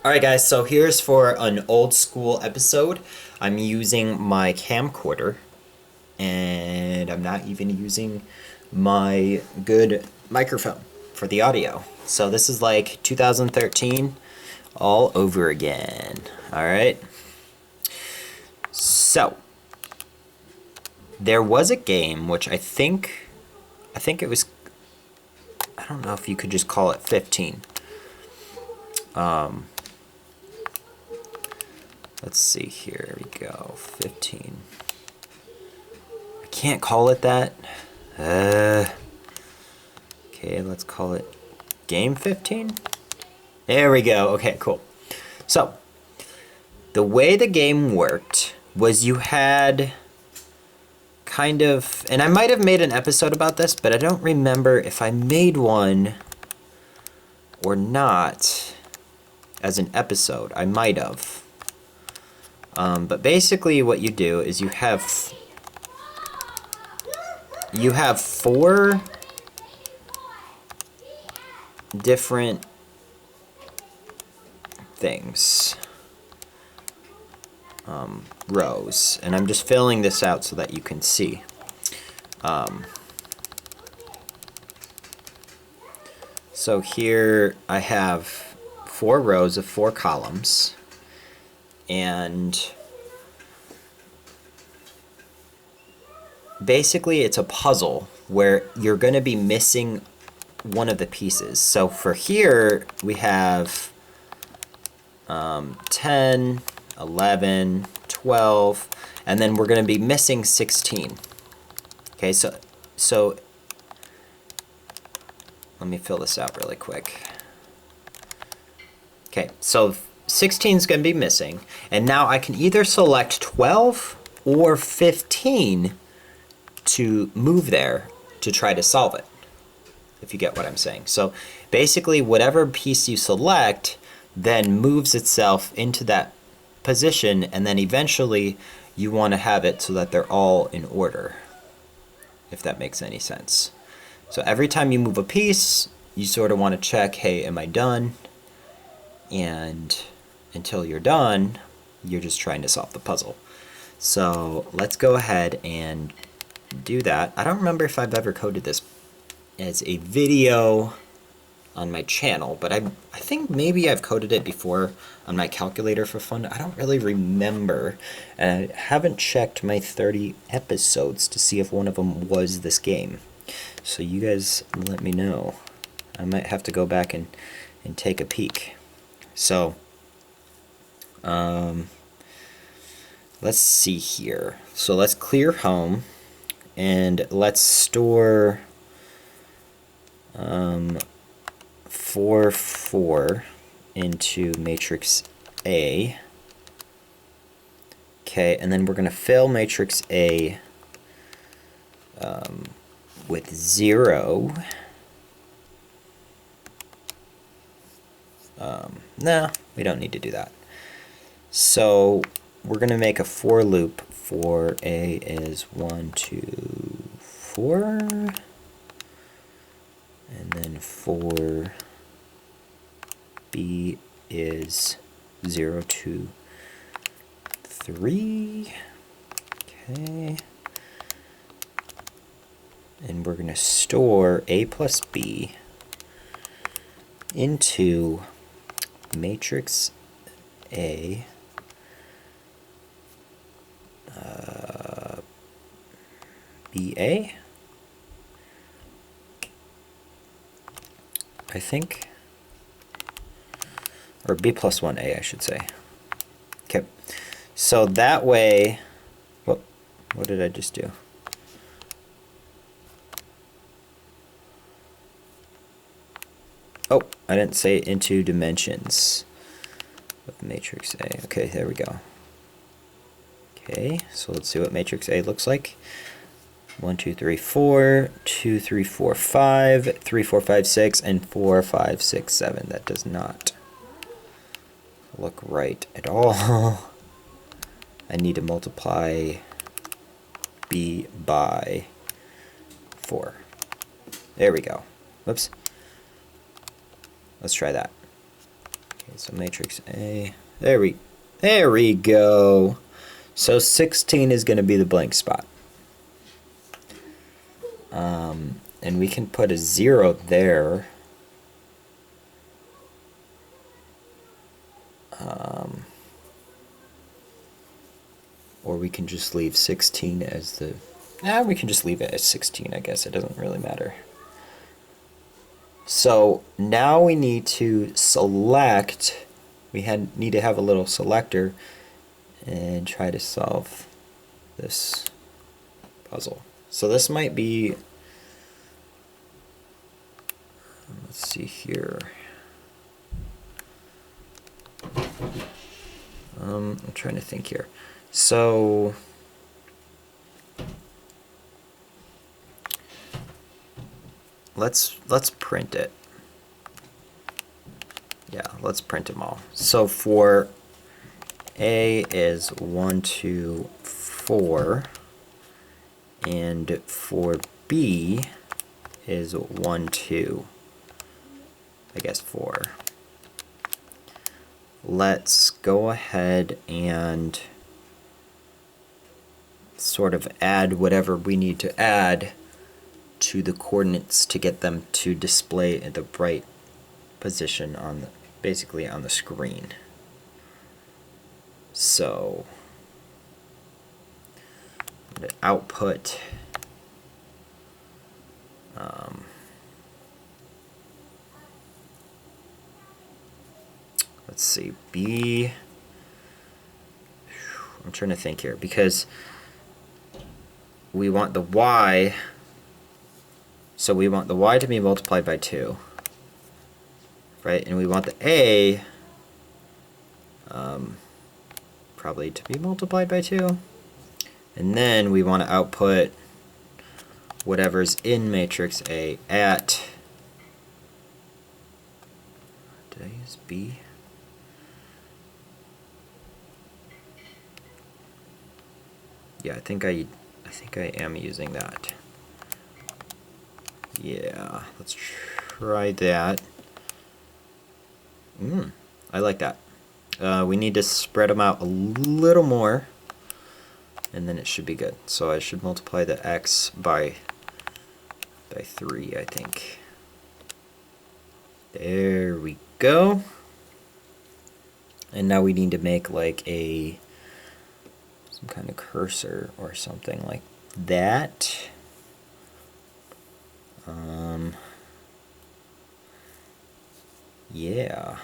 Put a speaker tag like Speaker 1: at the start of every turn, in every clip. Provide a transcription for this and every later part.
Speaker 1: Alright guys, so here's for an old school episode. I'm using my camcorder and I'm not even using my good microphone for the audio. So this is like 2013 all over again. Alright. So there was a game which I think it was, I don't know if you could just call it 15. Let's see, here we go, 15. I can't call it that. Okay, let's call it Game 15. There we go, okay, cool. So, the way the game worked was you had kind of, and I might have made an episode about this, but I don't remember if I made one or not as an episode. I might have. But basically what you do is you have four different things, rows, and I'm just filling this out so that you can see. So here I have 4 rows of 4 columns, and basically it's a puzzle where you're going to be missing one of the pieces. So for here we have 10, 11, 12, and then we're going to be missing 16. Okay, so let me fill this out really quick. Okay, so 16 is going to be missing, and now I can either select 12 or 15 to move there to try to solve it, if you get what I'm saying. So basically whatever piece you select then moves itself into that position, and then eventually you want to have it so that they're all in order, if that makes any sense. So every time you move a piece, you sort of want to check, hey, am I done? And until you're done, you're just trying to solve the puzzle. So let's go ahead and do that. I don't remember if I've ever coded this as a video on my channel, but I think maybe I've coded it before on my calculator for fun. I don't really remember, and I haven't checked my 30 episodes to see if one of them was this game. So you guys let me know. I might have to go back and take a peek. So let's see here. So let's clear home and let's store 4, 4 into matrix A. Okay, and then we're going to fill matrix A with 0. No, we don't need to do that. So we're going to make a for loop for A is 1, 2, 4, and then for B is 0, 2, 3. Okay. And we're going to store A plus B into matrix A BA, I think, or B plus 1A, I should say. Okay, so that way, what did I just do? Oh, I didn't say into dimensions of matrix A. Okay, there we go. Okay, so let's see what matrix A looks like. 1, 2, 3, 4, 2, 3, 4, 5, 3, 4, 5, 6, and 4, 5, 6, 7. That does not look right at all. I need to multiply B by 4. There we go. Whoops. Let's try that. Okay, So matrix A, there we go. So 16 is going to be the blank spot. And we can put a 0 there. Or we can just leave 16 as the... we can just leave it as 16, I guess. It doesn't really matter. So now we need to select... need to have a little selector and try to solve this puzzle. So this might be... Let's see here. I'm trying to think here. So let's print it. Yeah, let's print them all. So for A is 1, 2, 4, and for B is 1, 2, I guess 4. Let's go ahead and sort of add whatever we need to add to the coordinates to get them to display at the right position on the, basically on the screen. So the output let's see, B, I'm trying to think here because we want the Y, so we want the Y to be multiplied by 2, right? And we want the A probably to be multiplied by 2. And then we want to output whatever's in matrix A at, did I use B? Yeah, I think I am using that. Yeah, let's try that. I like that. We need to spread them out a little more, and then it should be good. So I should multiply the x by 3, I think. There we go. And now we need to make like some kind of cursor or something like that. Yeah.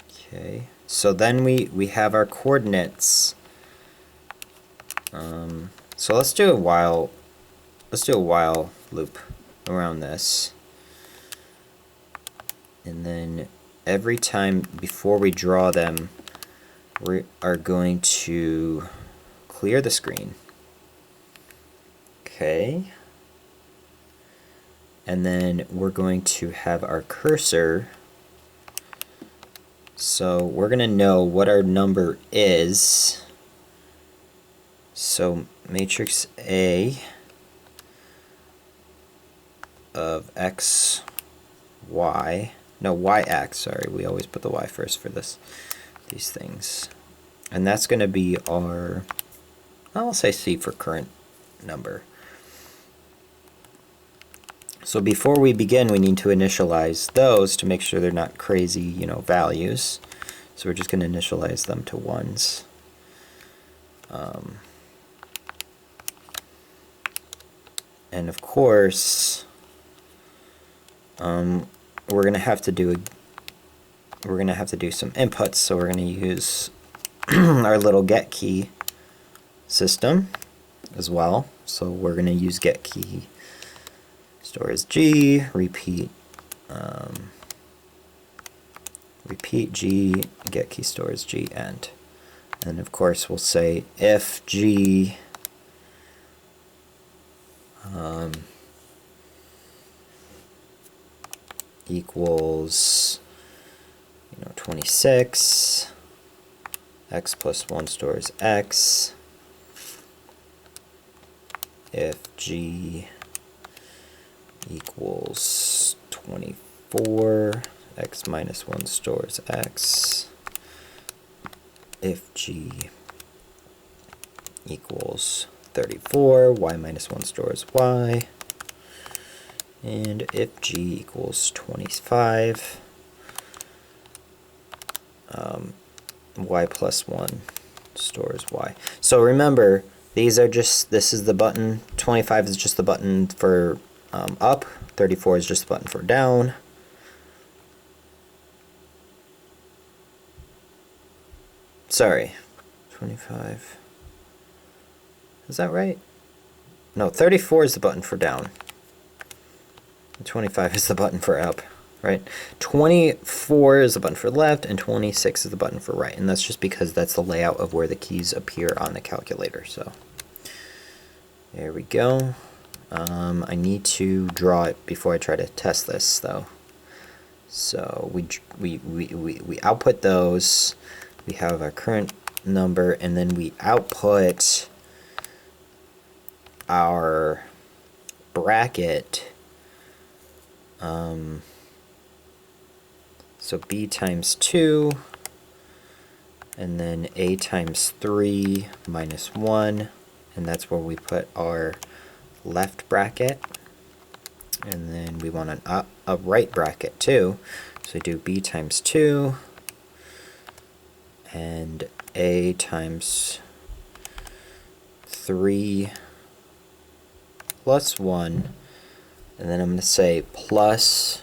Speaker 1: Okay. So then we have our coordinates. So let's do a while loop around this. And then every time before we draw them, we are going to clear the screen. Okay. And then we're going to have our cursor. So we're going to know what our number is. So matrix A of x, y, no, yx, sorry, we always put the y first for these things. And that's going to be our, I'll say C for current number. So before we begin, we need to initialize those to make sure they're not crazy, values. So we're just going to initialize them to 1s. And of course, we're going to have to do some inputs. So we're going to use our little get key system as well. So we're going to use get key stores G, repeat G, get key stores G, end. And of course we'll say if G equals 26, x plus 1 stores x, if G equals 25, 34, x minus 1 stores x, if g equals 34, y minus 1 stores y, and if g equals 25, y plus 1 stores y. So remember, these are just, this is the button, 25 is just the button for up, 34 is just the button for down. Sorry, 25, is that right? No, 34 is the button for down. 25 is the button for up, right? 24 is the button for left, and 26 is the button for right. And that's just because that's the layout of where the keys appear on the calculator. So there we go. I need to draw it before I try to test this, though. So we output those. We have our current number, and then we output our bracket. So b times 2, and then a times 3 minus 1, and that's where we put our left bracket. And then we want a right bracket too. So we do b times 2 and a times 3 plus 1, and then I'm going to say plus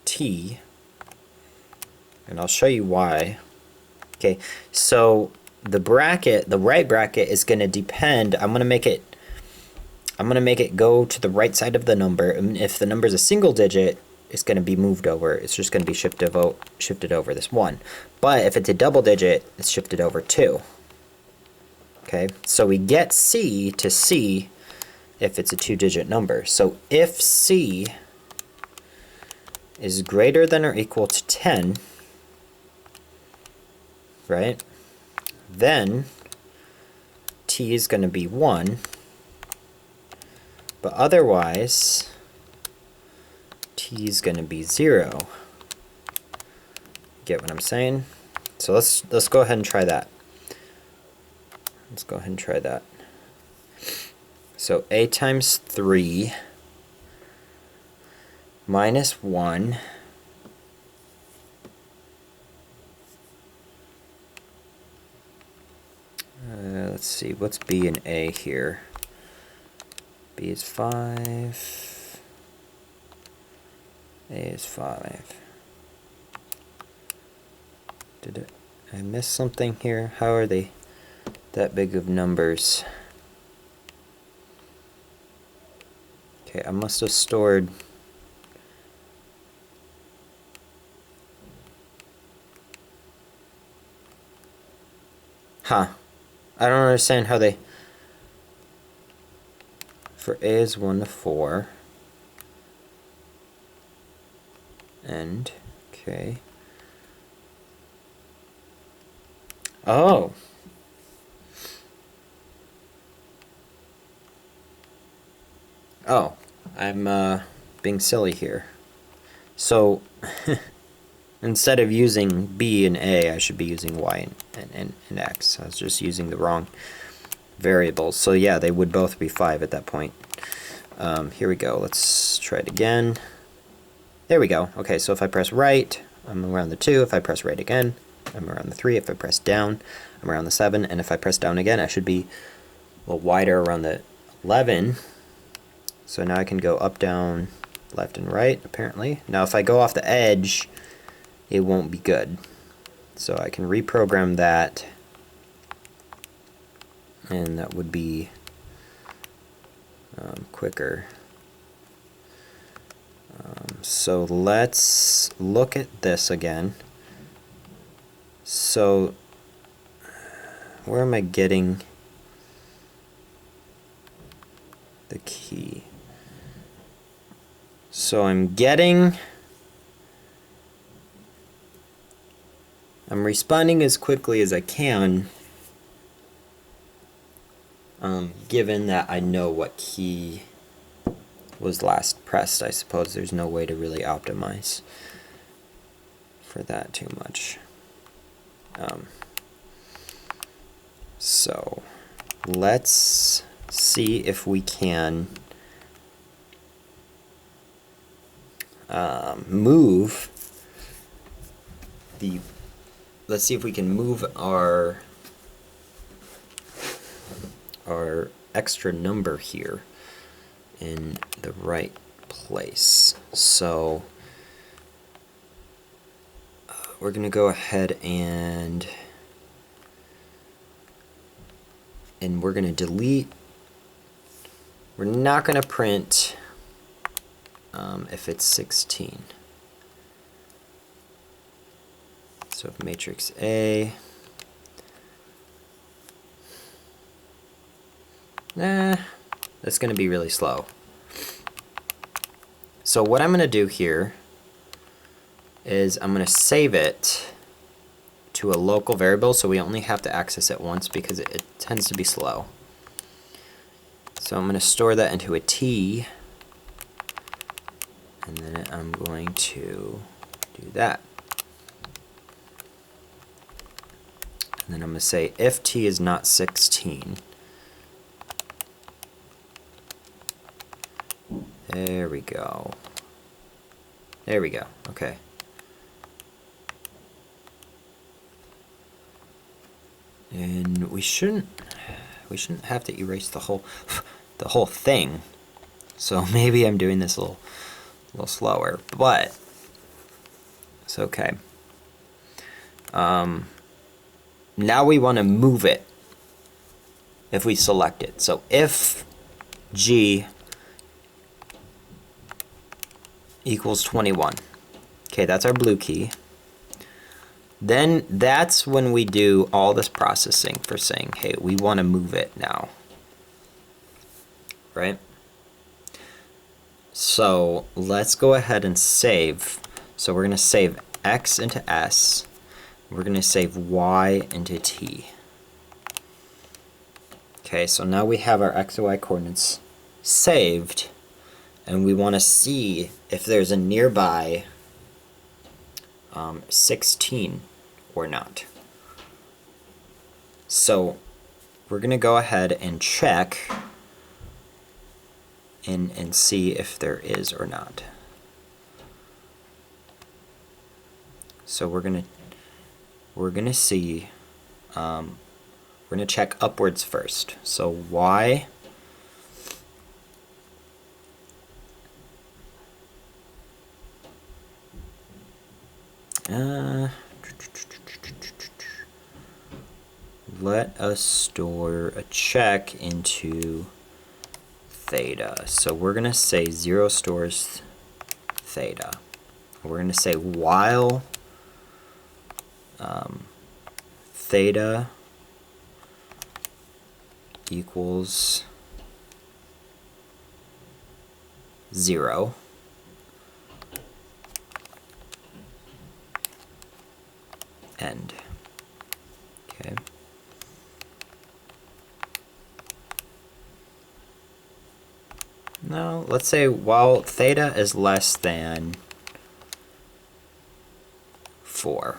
Speaker 1: t, and I'll show you why. Okay, so the bracket, the right bracket, is going to depend. I'm going to make it go to the right side of the number, and if the number is a single digit, it's going to be moved over. It's just going to be shifted over this 1. But if it's a double digit, it's shifted over 2. Okay, so we get C to C if it's a 2-digit number. So if C is greater than or equal to 10, right, then T is going to be 1, but otherwise T is going to be 0. Get what I'm saying? So let's go ahead and try that. Let's go ahead and try that. So a times 3 minus 1 let's see, what's b and a here? B is 5, a is 5. Did I miss something here? How are they that big of numbers? Okay, I must have stored I don't understand how they, for a is 1 to 4, and okay. Oh. Oh, I'm being silly here. So instead of using b and a, I should be using y and x. I was just using the wrong variables. So yeah, they would both be 5 at that point. Here we go. Let's try it again. There we go. Okay, so if I press right, I'm around the 2. If I press right again, I'm around the 3. If I press down, I'm around the 7. And if I press down again, I should be a little wider around the 11. So now I can go up, down, left, and right, apparently. Now if I go off the edge, it won't be good. So I can reprogram that, and that would be quicker. So let's look at this again. So where am I getting the key? So I'm responding as quickly as I can Given that I know what key was last pressed, I suppose there's no way to really optimize for that too much. So let's see if we can move the, let's see if we can move our extra number here in the right place. So we're going to go ahead and we're going to delete. We're not going to print if it's 16. So if matrix A, that's going to be really slow. So what I'm going to do here is I'm going to save it to a local variable, so we only have to access it once because it tends to be slow. So I'm going to store that into a T, and then I'm going to do that. And then I'm going to say if T is not 16. There we go. There we go. Okay. And we shouldn't have to erase the whole thing. So maybe I'm doing this a little slower, but it's okay. Now we want to move it if we select it. So if G equals 21. Okay, that's our blue key. Then that's when we do all this processing for saying, hey, we want to move it now. Right? So let's go ahead and save. So we're going to save X into S. We're going to save Y into T. Okay, so now we have our X and Y coordinates saved, and we want to see if there's a nearby 16 or not. So we're going to go ahead and check and see if there is or not. So we're going to see, we're going to check upwards first. So Y let us store a check into theta. So we're going to say 0 stores theta. We're going to say while theta equals 0, end. Okay. Now let's say while theta is less than 4.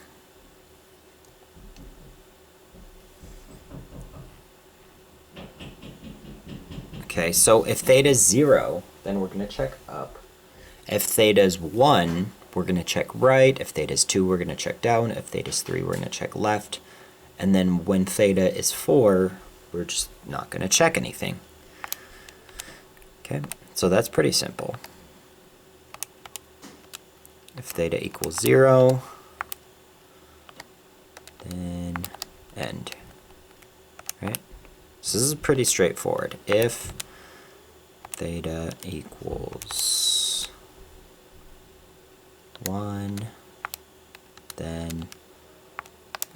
Speaker 1: Okay, so if theta is 0, then we're going to check up. If theta is 1, we're going to check right. If theta is 2, we're going to check down. If theta is 3, we're going to check left. And then when theta is 4, we're just not going to check anything. Okay, so that's pretty simple. If theta equals 0, then end. Right? So this is pretty straightforward. If theta equals 1, then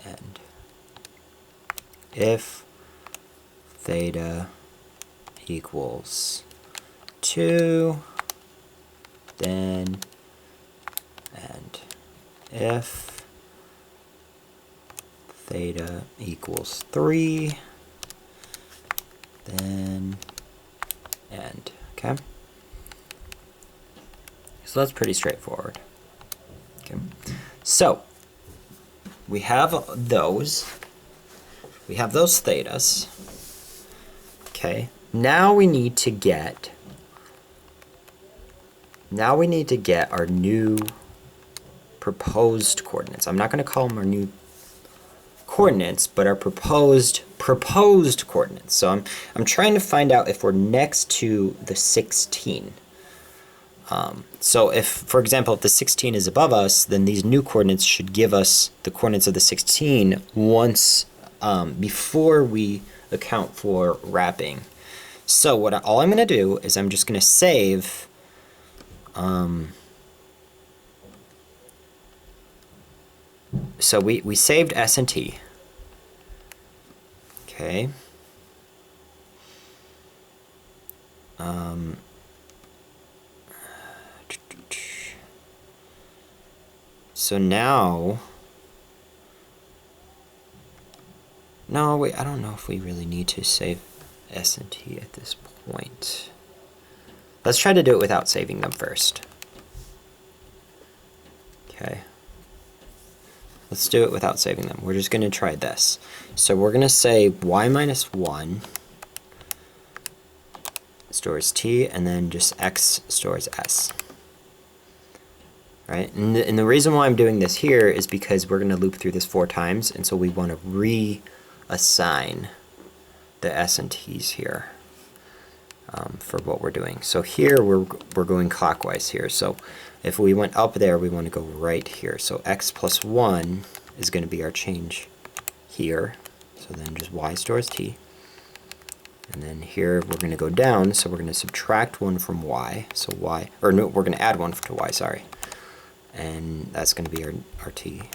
Speaker 1: end. If theta equals 2, then end. If theta equals 3, then end. Okay? So that's pretty straightforward. Okay. So we have those. We have those thetas. Okay. Now we need to get our new proposed coordinates. I'm not going to call them our new coordinates, but our proposed coordinates. So I'm trying to find out if we're next to the 16. So if, for example, if the 16 is above us, then these new coordinates should give us the coordinates of the 16 once before we account for wrapping. So all I'm going to do is I'm just going to save so we saved S and T. Okay. So now, no, wait, I don't know if we really need to save S and T at this point. Let's try to do it without saving them first. Okay. Let's do it without saving them. We're just going to try this. So we're going to say y minus 1 stores t, and then just x stores s. Right? And the reason why I'm doing this here is because we're going to loop through this 4 times, and so we want to reassign the s and t's here for what we're doing. So here we're going clockwise here. So if we went up there, we want to go right here. So x plus 1 is going to be our change here. So then just y stores t. And then here we're going to go down, so we're going to subtract 1 from y. So y, or no, we're going to add 1 to y, sorry. And that's going to be our t.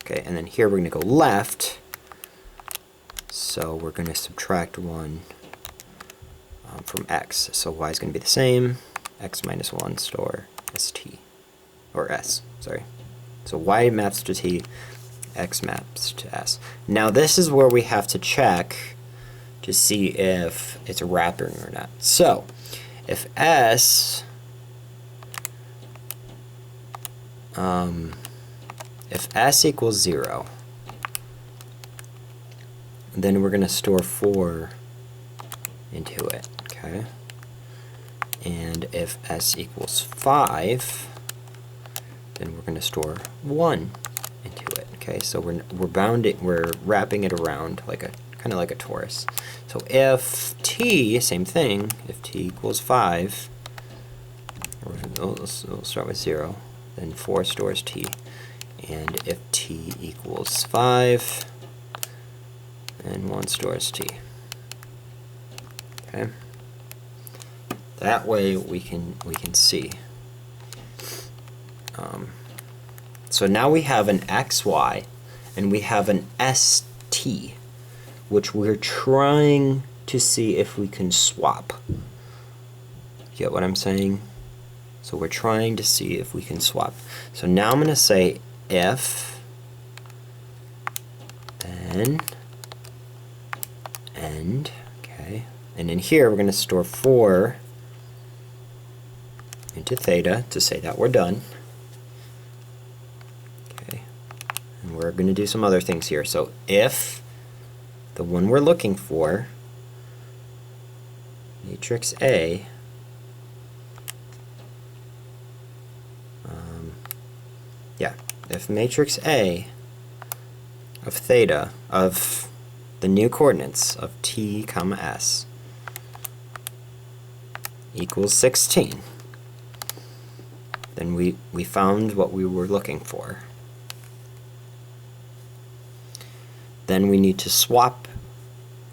Speaker 1: Okay, and then here we're going to go left. So we're going to subtract 1 from x. So y is going to be the same. X minus 1 store st. Or s, sorry. So y maps to t, x maps to s. Now this is where we have to check to see if it's wrapping or not. So if s equals 0, then we're going to store 4 into it, okay? And if s equals 5, then we're going to store 1 into it, okay? So we're wrapping it around like a kind of like a torus. So if t, same thing, if t equals 5, we'll start with 0, then 4 stores t. And if t equals 5, then 1 stores t. Okay? That way we can see. So now we have an xy and we have an st, which we're trying to see if we can swap. Get what I'm saying? So we're trying to see if we can swap. So now I'm going to say if then end, okay, and in here we're going to store 4 into theta to say that we're done. Okay, and we're going to do some other things here. So if the one we're looking for, matrix A, if matrix A of theta of the new coordinates of t comma s equals 16, then we found what we were looking for. Then we need to swap.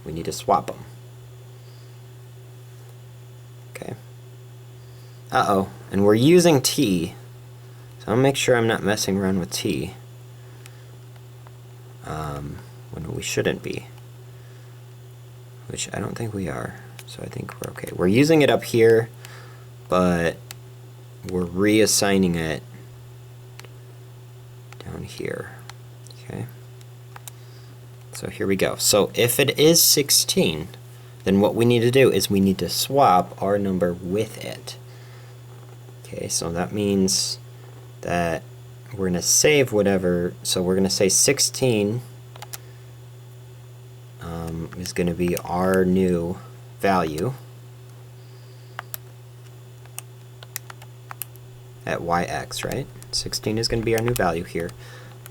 Speaker 1: We need to swap them. Okay. Uh-oh. And we're using t. So I'll make sure I'm not messing around with t when we shouldn't be. Which I don't think we are. So I think we're okay. We're using it up here, but we're reassigning it down here. Okay. So here we go. So if it is 16, then what we need to do is we need to swap our number with it. Okay, so that means that we're going to save whatever, so we're going to say 16 is going to be our new value at yx, right? 16 is going to be our new value here.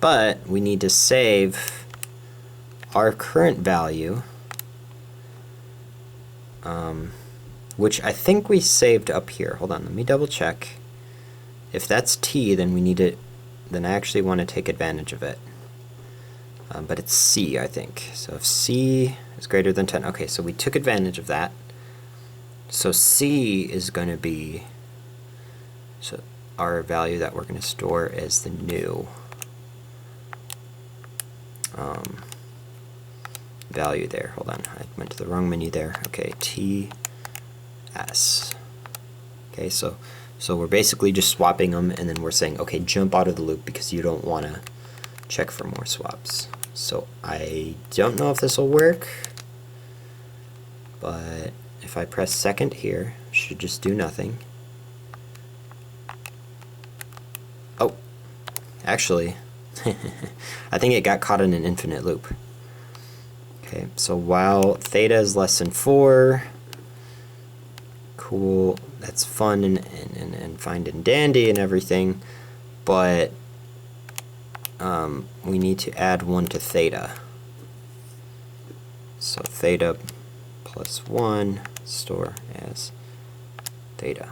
Speaker 1: But we need to save our current value, which I think we saved up here. Hold on, let me double check. If that's t, then we need to, then I actually want to take advantage of it. But it's c, I think. So if c is greater than 10, okay, so we took advantage of that. So c is going to be, so our value that we're going to store as the new value there. Hold on, I went to the wrong menu there. Okay, TS. Okay, so we're basically just swapping them, and then we're saying, okay, jump out of the loop because you don't want to check for more swaps. So I don't know if this will work, but if I press second here, it should just do nothing. Oh, actually, I think it got caught in an infinite loop. Okay, so while theta is less than 4, cool, that's fun and fine and dandy and everything, but we need to add 1 to theta. So theta plus 1 store as theta.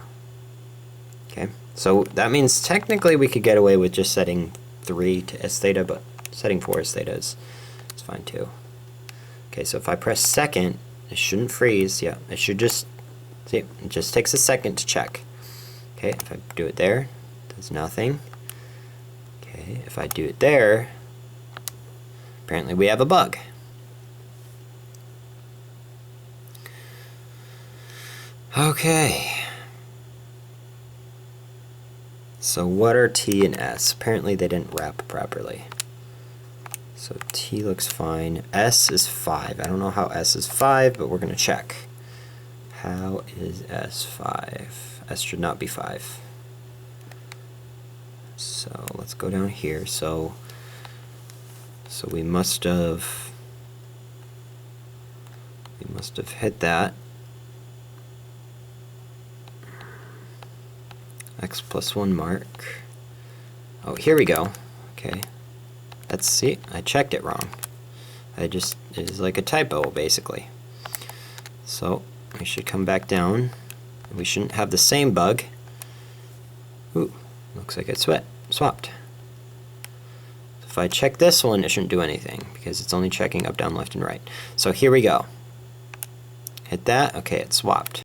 Speaker 1: Okay, so that means technically we could get away with just setting 3 to as theta, but setting 4 as theta is fine too. Okay, so if I press second, it shouldn't freeze. Yeah, it should just, see, it just takes a second to check. Okay, if I do it there, it does nothing. Okay, if I do it there, apparently we have a bug. Okay. So what are T and S? Apparently they didn't wrap properly. So T looks fine. S is 5. I don't know how S is 5, but we're going to check. How is S 5? S should not be 5. So let's go down here. So we must have hit that. X plus 1 mark. Oh, here we go. Okay. Let's see, I checked it wrong. It is like a typo, basically. So we should come back down. We shouldn't have the same bug. Ooh, looks like it swapped. If I check this one, it shouldn't do anything because it's only checking up, down, left, and right. So here we go. Hit that. Okay, it swapped.